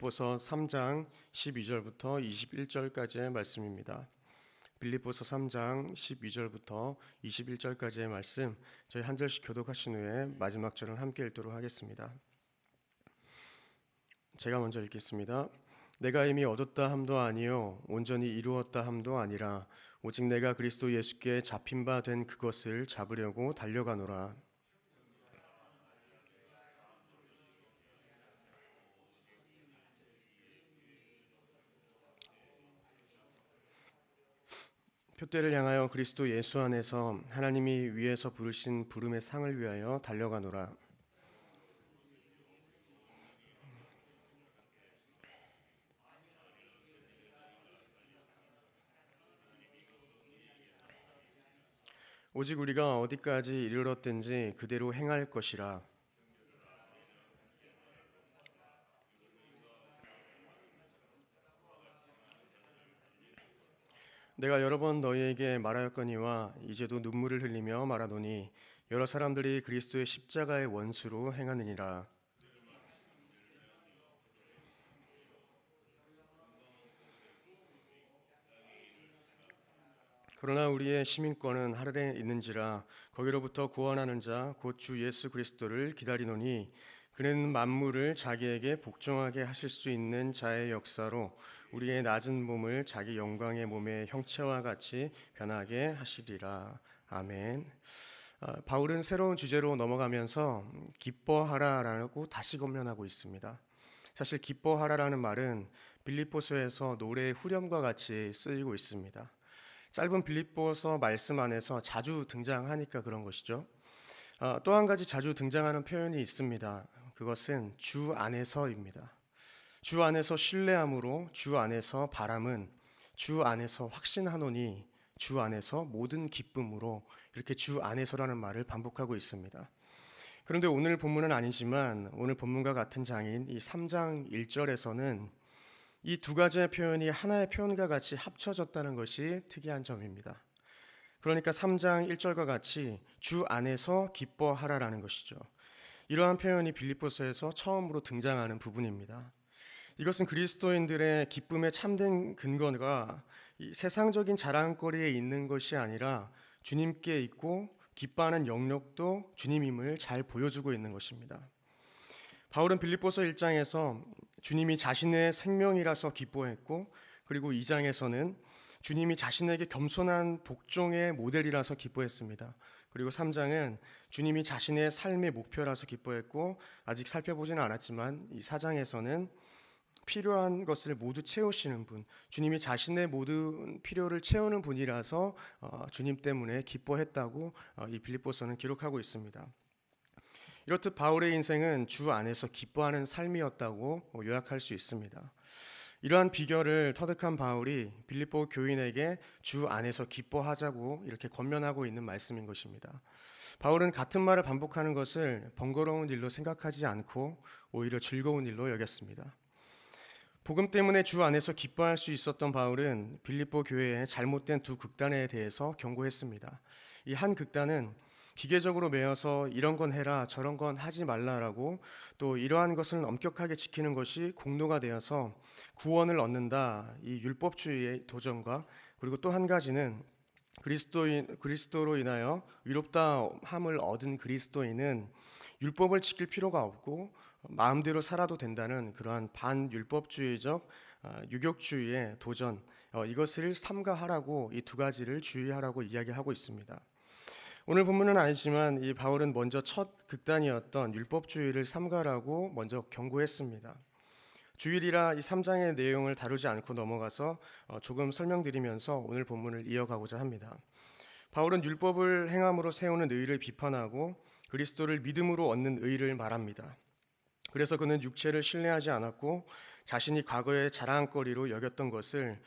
빌립보서 3장 12절부터 21절까지의 말씀입니다. 빌립보서 3장 12절부터 21절까지의 말씀, 저희 한 절씩 교독하신 후에 마지막 절은 함께 읽도록 하겠습니다. 제가 먼저 읽겠습니다. 내가 이미 얻었다 함도 아니요 온전히 이루었다 함도 아니라 오직 내가 그리스도 예수께 잡힌 바 된 그것을 잡으려고 달려가노라. 표대를 향하여 그리스도 예수 안에서 하나님이 위에서 부르신 부름의 상을 위하여 달려가노라. 오직 우리가 어디까지 이르렀든지 그대로 행할 것이라. 내가 여러 번 너희에게 말하였거니와 이제도 눈물을 흘리며 말하노니 여러 사람들이 그리스도의 십자가의 원수로 행하느니라. 그러나 우리의 시민권은 하늘에 있는지라 거기로부터 구원하는 자 곧 주 예수 그리스도를 기다리노니 그는 만물을 자기에게 복종하게 하실 수 있는 자의 역사로 우리의 낮은 몸을 자기 영광의 몸의 형체와 같이 변하게 하시리라. 아멘. 바울은 새로운 주제로 넘어가면서 기뻐하라라고 다시 권면하고 있습니다. 사실 기뻐하라라는 말은 빌립보서에서 노래의 후렴과 같이 쓰이고 있습니다. 짧은 빌립보서 말씀 안에서 자주 등장하니까 그런 것이죠. 또 한 가지 자주 등장하는 표현이 있습니다. 그것은 주 안에서입니다. 주 안에서 신뢰함으로, 주 안에서 바람은, 주 안에서 확신하노니, 주 안에서 모든 기쁨으로, 이렇게 주 안에서라는 말을 반복하고 있습니다. 그런데 오늘 본문은 아니지만 오늘 본문과 같은 장인 이 3장 1절에서는 이 두 가지의 표현이 하나의 표현과 같이 합쳐졌다는 것이 특이한 점입니다. 그러니까 3장 1절과 같이 주 안에서 기뻐하라라는 것이죠. 이러한 표현이 빌립보서에서 처음으로 등장하는 부분입니다. 이것은 그리스도인들의 기쁨의 참된 근거가 이 세상적인 자랑거리에 있는 것이 아니라 주님께 있고 기뻐하는 영역도 주님임을 잘 보여주고 있는 것입니다. 바울은 빌립보서 1장에서 주님이 자신의 생명이라서 기뻐했고, 그리고 2장에서는 주님이 자신에게 겸손한 복종의 모델이라서 기뻐했습니다. 그리고 3장은 주님이 자신의 삶의 목표라서 기뻐했고, 아직 살펴보지는 않았지만 이 4장에서는 필요한 것을 모두 채우시는 분, 주님이 자신의 모든 필요를 채우는 분이라서 주님 때문에 기뻐했다고 이 빌립보서는 기록하고 있습니다. 이렇듯 바울의 인생은 주 안에서 기뻐하는 삶이었다고 요약할 수 있습니다. 이러한 비결을 터득한 바울이 빌립보 교인에게 주 안에서 기뻐하자고 이렇게 권면하고 있는 말씀인 것입니다. 바울은 같은 말을 반복하는 것을 번거로운 일로 생각하지 않고 오히려 즐거운 일로 여겼습니다. 복음 때문에 주 안에서 기뻐할 수 있었던 바울은 빌립보 교회의 잘못된 두 극단에 대해서 경고했습니다. 이 한 극단은 기계적으로 매여서 이런 건 해라 저런 건 하지 말라라고, 또 이러한 것을 엄격하게 지키는 것이 공로가 되어서 구원을 얻는다, 이 율법주의의 도전과, 그리고 또 한 가지는 그리스도로 인하여 의롭다함을 얻은 그리스도인은 율법을 지킬 필요가 없고 마음대로 살아도 된다는 그러한 반율법주의적 유격주의의 도전, 이것을 삼가하라고 이 두 가지를 주의하라고 이야기하고 있습니다. 오늘 본문은 아니지만 이 바울은 먼저 첫 극단이었던 율법주의를 삼가라고 먼저 경고했습니다. 주일이라 이 3장의 내용을 다루지 않고 넘어가서 조금 설명드리면서 오늘 본문을 이어가고자 합니다. 바울은 율법을 행함으로 세우는 의를 비판하고 그리스도를 믿음으로 얻는 의를 말합니다. 그래서 그는 육체를 신뢰하지 않았고 자신이 과거에 자랑거리로 여겼던 것을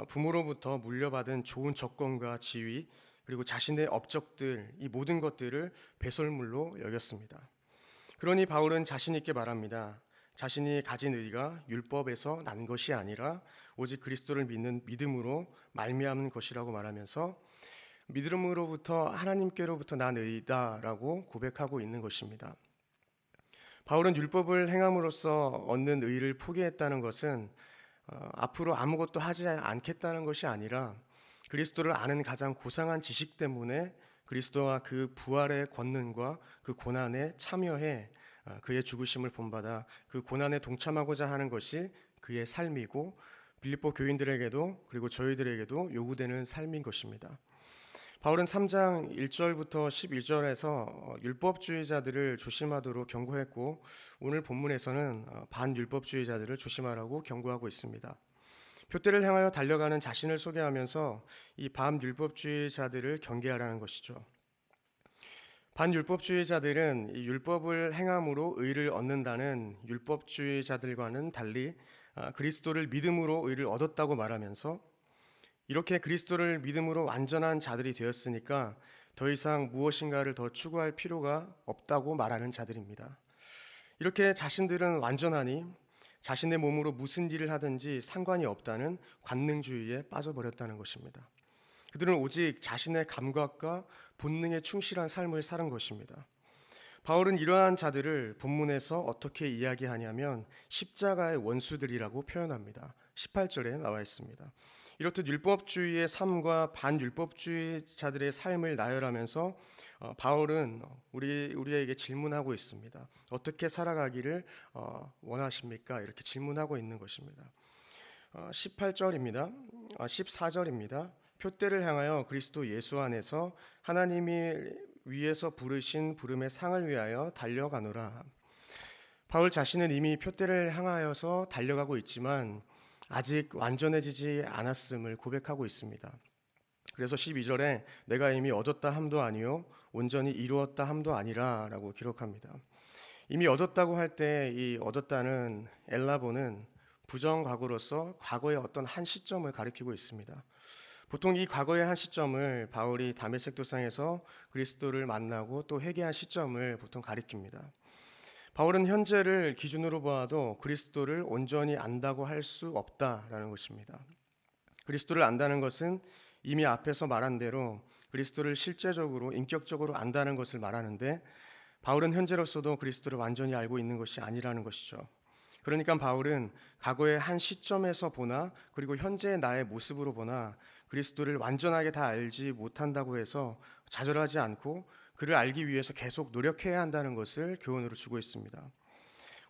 부모로부터 물려받은 좋은 적권과 지위, 그리고 자신의 업적들, 이 모든 것들을 배설물로 여겼습니다. 그러니 바울은 자신 있게 말합니다. 자신이 가진 의가 율법에서 난 것이 아니라 오직 그리스도를 믿는 믿음으로 말미암은 것이라고 말하면서 믿음으로부터 하나님께로부터 난 의다라고 고백하고 있는 것입니다. 바울은 율법을 행함으로써 얻는 의를 포기했다는 것은 앞으로 아무것도 하지 않겠다는 것이 아니라 그리스도를 아는 가장 고상한 지식 때문에 그리스도와 그 부활의 권능과 그 고난에 참여해 그의 죽으심을 본받아 그 고난에 동참하고자 하는 것이 그의 삶이고 빌립보 교인들에게도 그리고 저희들에게도 요구되는 삶인 것입니다. 바울은 3장 1절부터 11절에서 율법주의자들을 조심하도록 경고했고 오늘 본문에서는 반율법주의자들을 조심하라고 경고하고 있습니다. 표대를 향하여 달려가는 자신을 소개하면서 이 반율법주의자들을 경계하라는 것이죠. 반율법주의자들은 이 율법을 행함으로 의를 얻는다는 율법주의자들과는 달리 그리스도를 믿음으로 의를 얻었다고 말하면서 이렇게 그리스도를 믿음으로 완전한 자들이 되었으니까 더 이상 무엇인가를 더 추구할 필요가 없다고 말하는 자들입니다. 이렇게 자신들은 완전하니 자신의 몸으로 무슨 일을 하든지 상관이 없다는 관능주의에 빠져버렸다는 것입니다. 그들은 오직 자신의 감각과 본능에 충실한 삶을 사는 것입니다. 바울은 이러한 자들을 본문에서 어떻게 이야기하냐면 십자가의 원수들이라고 표현합니다. 18절에 나와 있습니다. 이렇듯 율법주의의 삶과 반율법주의자들의 삶을 나열하면서 바울은 우리에게 질문하고 있습니다. 어떻게 살아가기를 원하십니까? 이렇게 질문하고 있는 것입니다. 18절입니다. 14절입니다. 표대를 향하여 그리스도 예수 안에서 하나님이 위에서 부르신 부름의 상을 위하여 달려가노라. 바울 자신은 이미 표대를 향하여서 달려가고 있지만 아직 완전해지지 않았음을 고백하고 있습니다. 그래서 12절에 내가 이미 얻었다 함도 아니요 온전히 이루었다 함도 아니라 라고 기록합니다. 이미 얻었다고 할 때 이 얻었다는 엘라보는 부정과거로서 과거의 어떤 한 시점을 가리키고 있습니다. 보통 이 과거의 한 시점을 바울이 다메섹 도상에서 그리스도를 만나고 또 회개한 시점을 보통 가리킵니다. 바울은 현재를 기준으로 보아도 그리스도를 온전히 안다고 할 수 없다라는 것입니다. 그리스도를 안다는 것은 이미 앞에서 말한 대로 그리스도를 실제적으로 인격적으로 안다는 것을 말하는데 바울은 현재로서도 그리스도를 완전히 알고 있는 것이 아니라는 것이죠. 그러니까 바울은 과거의 한 시점에서 보나 그리고 현재의 나의 모습으로 보나 그리스도를 완전하게 다 알지 못한다고 해서 좌절하지 않고 그를 알기 위해서 계속 노력해야 한다는 것을 교훈으로 주고 있습니다.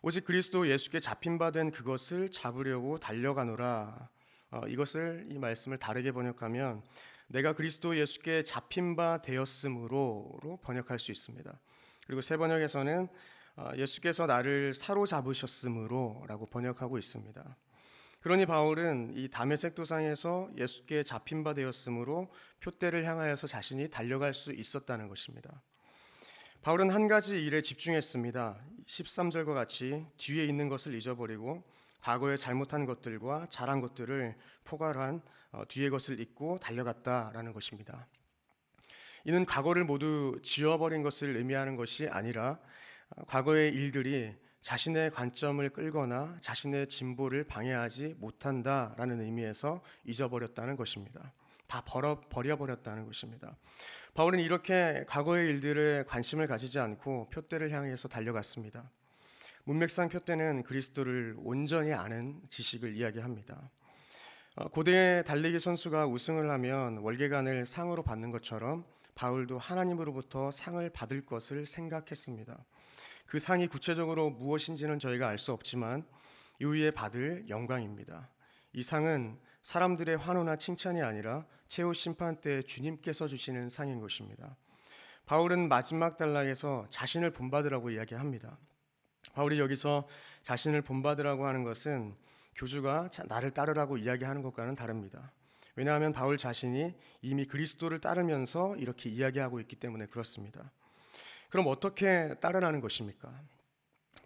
오직 그리스도 예수께 잡힌 바 된 그것을 잡으려고 달려가노라. 이것을 이 말씀을 다르게 번역하면 내가 그리스도 예수께 잡힌 바 되었으므로로 번역할 수 있습니다. 그리고 새 번역에서는 예수께서 나를 사로잡으셨으므로라고 번역하고 있습니다. 그러니 바울은 이 다메섹 도상에서 예수께 잡힌 바 되었으므로 표대를 향하여서 자신이 달려갈 수 있었다는 것입니다. 바울은 한 가지 일에 집중했습니다. 13절과 같이 뒤에 있는 것을 잊어버리고 과거에 잘못한 것들과 잘한 것들을 포괄한 뒤의 것을 잊고 달려갔다라는 것입니다. 이는 과거를 모두 지워버린 것을 의미하는 것이 아니라 과거의 일들이 자신의 관점을 끌거나 자신의 진보를 방해하지 못한다라는 의미에서 잊어버렸다는 것입니다. 다 버려버렸다는 것입니다. 바울은 이렇게 과거의 일들에 관심을 가지지 않고 표대를 향해서 달려갔습니다. 문맥상 표대는 그리스도를 온전히 아는 지식을 이야기합니다. 고대 달리기 선수가 우승을 하면 월계관을 상으로 받는 것처럼 바울도 하나님으로부터 상을 받을 것을 생각했습니다. 그 상이 구체적으로 무엇인지는 저희가 알 수 없지만 이후에 받을 영광입니다. 이 상은 사람들의 환호나 칭찬이 아니라 최후 심판 때 주님께서 주시는 상인 것입니다. 바울은 마지막 단락에서 자신을 본받으라고 이야기합니다. 바울이 여기서 자신을 본받으라고 하는 것은 교주가 나를 따르라고 이야기하는 것과는 다릅니다. 왜냐하면 바울 자신이 이미 그리스도를 따르면서 이렇게 이야기하고 있기 때문에 그렇습니다. 그럼 어떻게 따르라는 것입니까?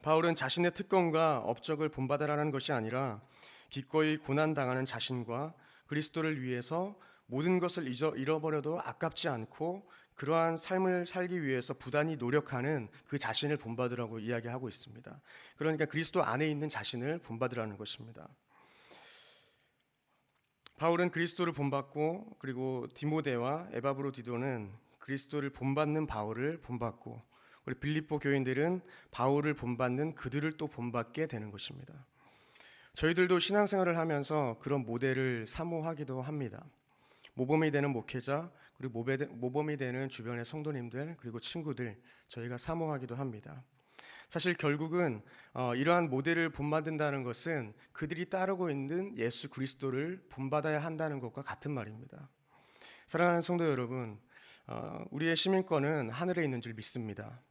바울은 자신의 특권과 업적을 본받으라는 것이 아니라 기꺼이 고난당하는 자신과 그리스도를 위해서 모든 것을 잃어버려도 아깝지 않고 그러한 삶을 살기 위해서 부단히 노력하는 그 자신을 본받으라고 이야기하고 있습니다. 그러니까 그리스도 안에 있는 자신을 본받으라는 것입니다. 바울은 그리스도를 본받고 그리고 디모데와 에바브로디도는 그리스도를 본받는 바울을 본받고 우리 빌립보 교인들은 바울을 본받는 그들을 또 본받게 되는 것입니다. 저희들도 신앙생활을 하면서 그런 모델을 사모하기도 합니다. 모범이 되는 목회자, 그리고 모범이 되는 주변의 성도님들, 그리고 친구들, 저희가 사모하기도 합니다. 사실 결국은 이러한 모델을 본받는다는 것은 그들이 따르고 있는 예수 그리스도를 본받아야 한다는 것과 같은 말입니다. 사랑하는 성도 여러분, 우리의 시민권은 하늘에 있는 줄 믿습니다.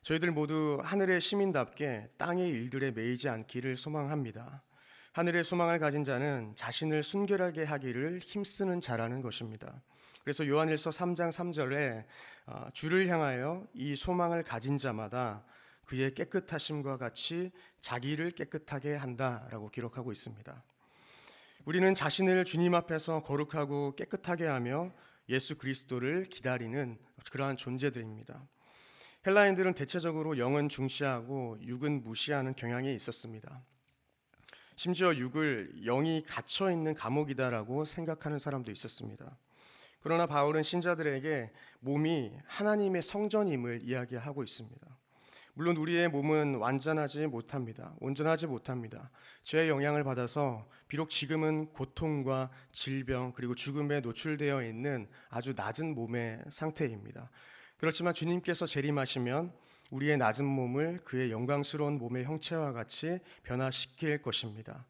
저희들 모두 하늘의 시민답게 땅의 일들에 매이지 않기를 소망합니다. 하늘의 소망을 가진 자는 자신을 순결하게 하기를 힘쓰는 자라는 것입니다. 그래서 요한일서 3장 3절에 주를 향하여 이 소망을 가진 자마다 그의 깨끗하심과 같이 자기를 깨끗하게 한다라고 기록하고 있습니다. 우리는 자신을 주님 앞에서 거룩하고 깨끗하게 하며 예수 그리스도를 기다리는 그러한 존재들입니다. 헬라인들은 대체적으로 영은 중시하고 육은 무시하는 경향이 있었습니다. 심지어 육을 영이 갇혀 있는 감옥이다라고 생각하는 사람도 있었습니다. 그러나 바울은 신자들에게 몸이 하나님의 성전임을 이야기하고 있습니다. 물론 우리의 몸은 온전하지 못합니다. 죄의 영향을 받아서 비록 지금은 고통과 질병 그리고 죽음에 노출되어 있는 아주 낮은 몸의 상태입니다. 그렇지만 주님께서 재림하시면 우리의 낮은 몸을 그의 영광스러운 몸의 형체와 같이 변화시킬 것입니다.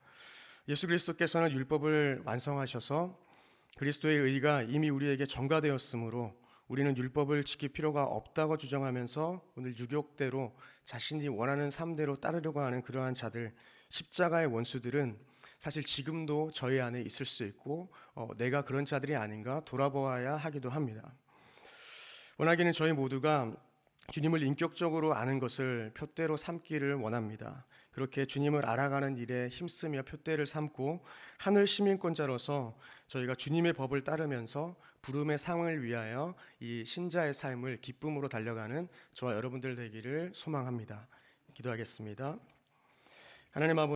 예수 그리스도께서는 율법을 완성하셔서 그리스도의 의가 이미 우리에게 전가되었으므로 우리는 율법을 지킬 필요가 없다고 주장하면서 오늘 유욕대로 자신이 원하는 삶대로 따르려고 하는 그러한 자들, 십자가의 원수들은 사실 지금도 저희 안에 있을 수 있고 내가 그런 자들이 아닌가 돌아보아야 하기도 합니다. 원하기는 저희 모두가 주님을 인격적으로 아는 것을 표대로 삼기를 원합니다. 그렇게 주님을 알아가는 일에 힘쓰며 표대를 삼고 하늘 시민권자로서 저희가 주님의 법을 따르면서 부름의 상을 위하여 이 신자의 삶을 기쁨으로 달려가는 저와 여러분들 되기를 소망합니다. 기도하겠습니다. 하나님 아버지,